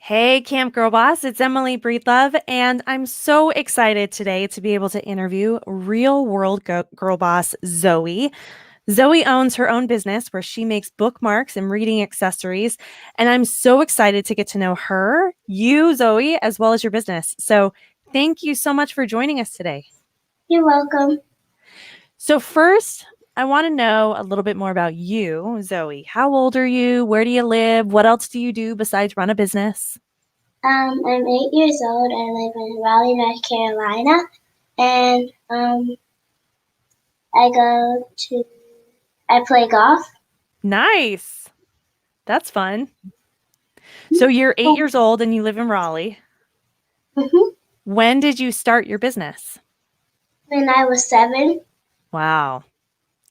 Hey, Camp Girl Boss, it's Emily Breedlove, and I'm so excited today to be able to interview real world girl boss Zoe. Zoe owns her own business where she makes bookmarks and reading accessories, and I'm so excited to get to know her, you, Zoe, as well as your business. So, thank you so much for joining us today. You're welcome. So, first, I want to know a little bit more about you, Zoe. How old are you? Where do you live? What else do you do besides run a business? I'm 8 years old. I live in Raleigh, North Carolina, and I go to I play golf. Nice. That's fun. So you're 8 years old and you live in Raleigh. hmm When did you start your business? When I was 7, Wow.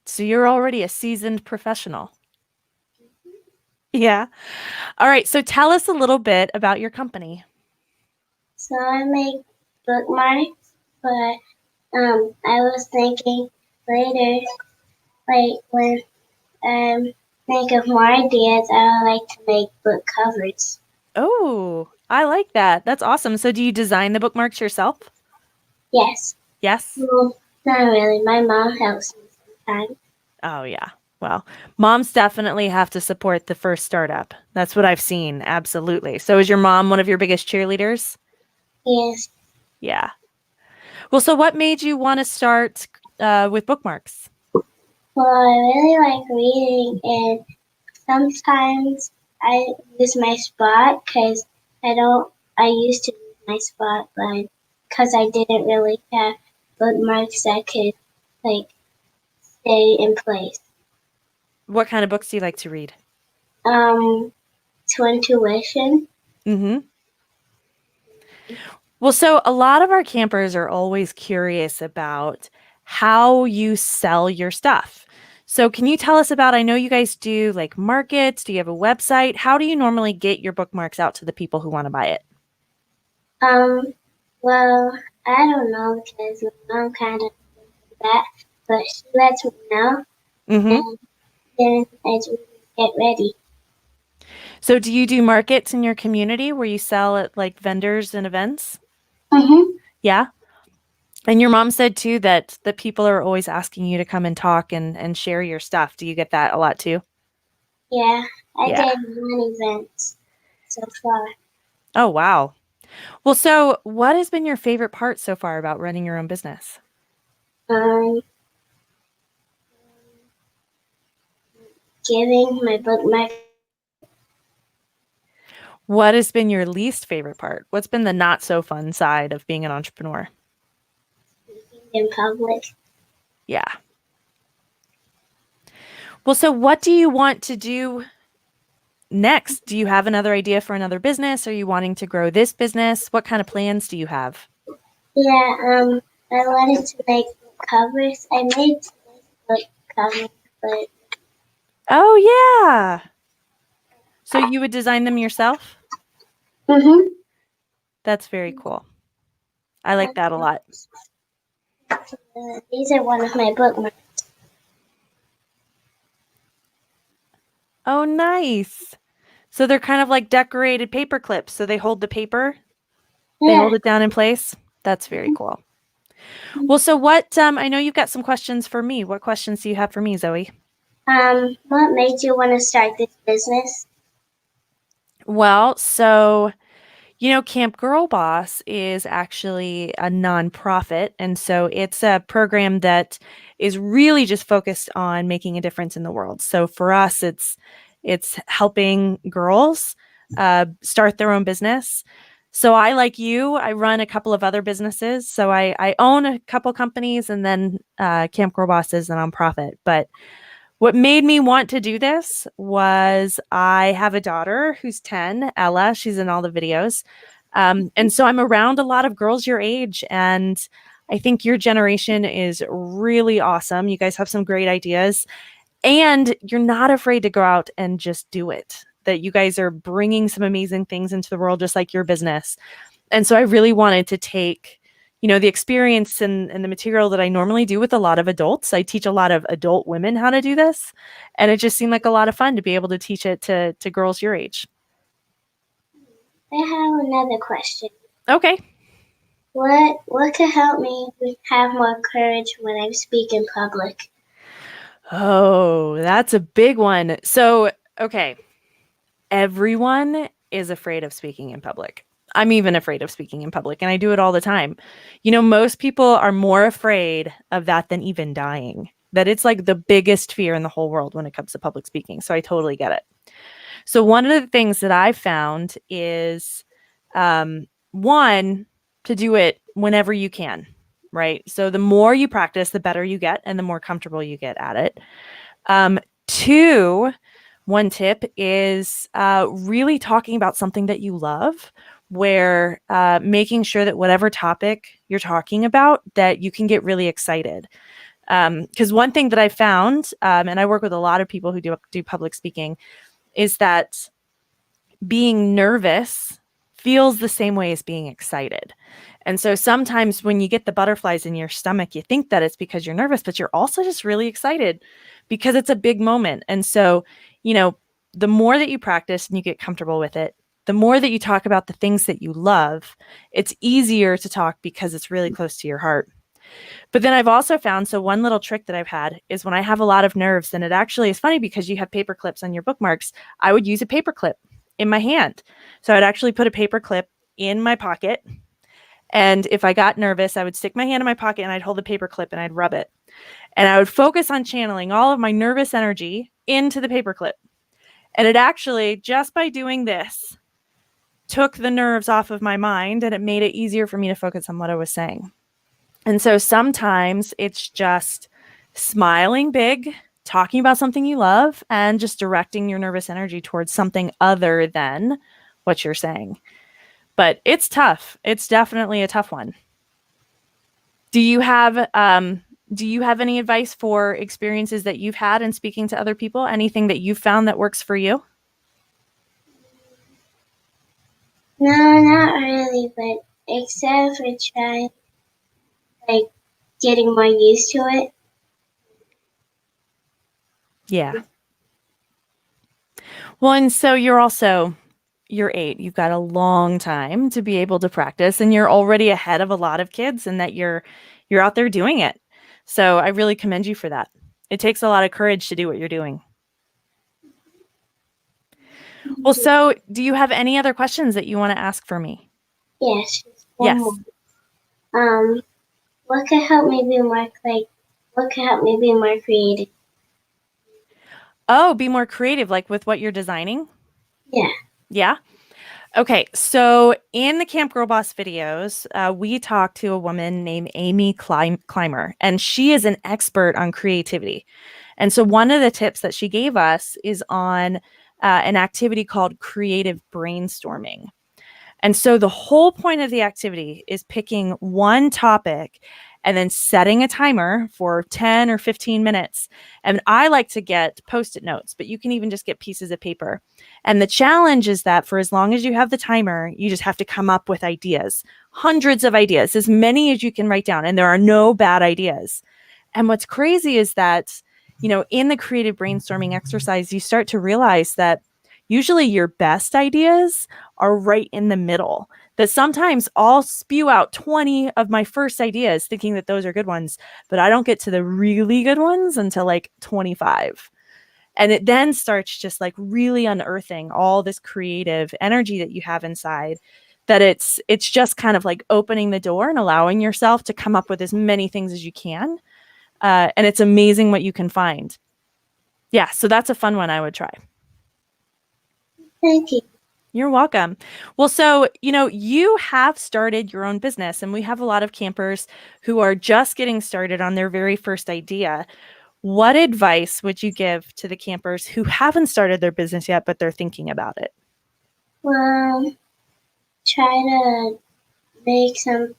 So you're already a seasoned professional. Yeah. All right. So tell us a little bit about your company. so I make bookmarks. But I was thinking later, like when I think of more ideas, I would like to make book covers. Oh, I like that. That's awesome. So do you design the bookmarks yourself? Yes. Yes. Well, not really. My mom helps me sometimes. Oh, yeah. Well, moms definitely have to support the first startup. That's what I've seen. Absolutely. So is your mom one of your biggest cheerleaders? Yes. Yeah. Well, so what made you want to start with bookmarks? Well, I really like reading, and sometimes I use my spot because I used to use my spot, but because I didn't really have bookmarks that could like stay in place. What kind of books do you like to read? Um, to intuition. Mm-hmm. Well, so a lot of our campers are always curious about how you sell your stuff. So can you tell us about, I know you guys do like markets, do you have a website? How do you normally get your bookmarks out to the people who want to buy it? Um, well, I don't know because my mom kind of that, but she lets me know, Mm-hmm. and then I just get ready. So do you do markets in your community where you sell at like vendors and events? Mhm. Yeah. And your mom said too that the people are always asking you to come and talk and share your stuff. Do you get that a lot too? Yeah, I Yeah. did one event so far. Oh, wow. Well, so what has been your favorite part so far about running your own business? Um, giving my bookmark What has been your least favorite part? What's been the not so fun side of being an entrepreneur? in public. Yeah. Well, so what do you want to do next? Do you have another idea for another business? Are you wanting to grow this business? What kind of plans do you have? Yeah, I wanted to make covers. I made book covers, but Oh, yeah. So you would design them yourself? mm-hmm. That's very cool. I like that a lot. These are one of my bookmarks. Oh, nice. So they're kind of like decorated paper clips. So they hold the paper, they Yeah. hold it down in place. That's very cool. Well, so what, I know you've got some questions for me. What questions do you have for me, Zoe? What made you want to start this business? Well, so, Camp Girl Boss is actually a nonprofit. And so it's a program that is really just focused on making a difference in the world. So for us, it's helping girls start their own business. So I, like you, I run a couple of other businesses. So I own a couple companies, and then Camp Girl Boss is a nonprofit. But what made me want to do this was I have a daughter who's 10, Ella. She's in all the videos. And so I'm around a lot of girls your age. And I think your generation is really awesome. You guys have some great ideas. And you're not afraid to go out and just do it. That you guys are bringing some amazing things into the world, just like your business. And so I really wanted to take, the experience and the material that I normally do with a lot of adults. I teach a lot of adult women how to do this. And it just seemed like a lot of fun to be able to teach it to girls your age. I have another question. Okay. What could help me have more courage when I speak in public? Oh, that's a big one. So, okay, everyone is afraid of speaking in public. I'm even afraid of speaking in public, and I do it all the time. Most people are more afraid of that than even dying. That it's like the biggest fear in the whole world when it comes to public speaking. So I totally get it. So one of the things that I found is one, to do it whenever you can, right? So the more you practice, the better you get and the more comfortable you get at it. Two, one tip is really talking about something that you love, where making sure that whatever topic you're talking about, that you can get really excited. Because one thing that I found, and I work with a lot of people who do public speaking, is that being nervous feels the same way as being excited. And so sometimes when you get the butterflies in your stomach, you think that it's because you're nervous, but you're also just really excited because it's a big moment. And so, the more that you practice and you get comfortable with it, the more that you talk about the things that you love, it's easier to talk because it's really close to your heart. But then I've also found, so one little trick that I've had is when I have a lot of nerves, and it actually is funny because you have paper clips on your bookmarks, I would use a paper clip in my hand. So I'd actually put a paper clip in my pocket. And if I got nervous, I would stick my hand in my pocket and I'd hold the paper clip and I'd rub it. And I would focus on channeling all of my nervous energy into the paper clip. And it actually, just by doing this, took the nerves off of my mind and it made it easier for me to focus on what I was saying. And so sometimes it's just smiling big, talking about something you love, and just directing your nervous energy towards something other than what you're saying. But it's tough. It's definitely a tough one. Do you have any advice for experiences that you've had in speaking to other people? Anything that you've found that works for you? No, not really, but except for trying like getting more used to it. Yeah. Well, and so you're 8. You've got a long time to be able to practice, and you're already ahead of a lot of kids, and that you're out there doing it. So I really commend you for that. It takes a lot of courage to do what you're doing. Well, so do you have any other questions that you want to ask for me? Yes, just one more. Yes. Um, what could help me be more what could help me be more creative? Oh, be more creative, like with what you're designing? Yeah. Yeah. Okay, so in the Camp Girl Boss videos, we talked to a woman named Amy Clymer, and she is an expert on creativity. And so one of the tips that she gave us is on an activity called creative brainstorming. And so the whole point of the activity is picking one topic and then setting a timer for 10 or 15 minutes. And I like to get post it notes, but you can even just get pieces of paper. And the challenge is that for as long as you have the timer, you just have to come up with ideas, hundreds of ideas, as many as you can write down. And there are no bad ideas. And what's crazy is that, in the creative brainstorming exercise, you start to realize that usually your best ideas are right in the middle. That sometimes I'll spew out 20 of my first ideas thinking that those are good ones, but I don't get to the really good ones until like 25. And it then starts just like really unearthing all this creative energy that you have inside, that it's just kind of like opening the door and allowing yourself to come up with as many things as you can. And it's amazing what you can find. Yeah, so that's a fun one I would try. Thank you. You're welcome. Well, so, you have started your own business, and we have a lot of campers who are just getting started on their very first idea. What advice would you give to the campers who haven't started their business yet, but they're thinking about it? Well, try to make some,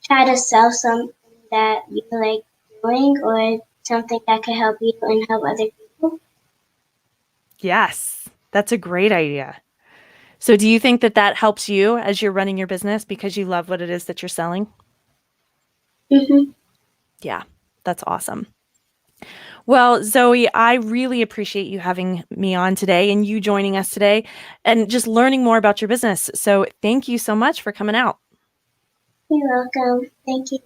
try to sell something that you like doing or something that could help you and help other people. Yes, that's a great idea. So, do you think that that helps you as you're running your business because you love what it is that you're selling? Mm-hmm. Yeah, that's awesome. Well, Zoe, I really appreciate you having me on today and you joining us today and just learning more about your business. So thank you so much for coming out. You're welcome. Thank you.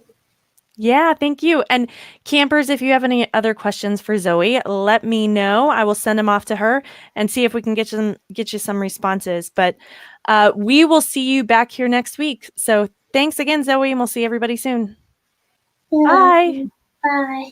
Yeah, thank you. And campers, if you have any other questions for Zoe, let me know. I will send them off to her and see if we can get you some responses. But we will see you back here next week. So thanks again, Zoe, and we'll see everybody soon. You're Bye. welcome. Bye.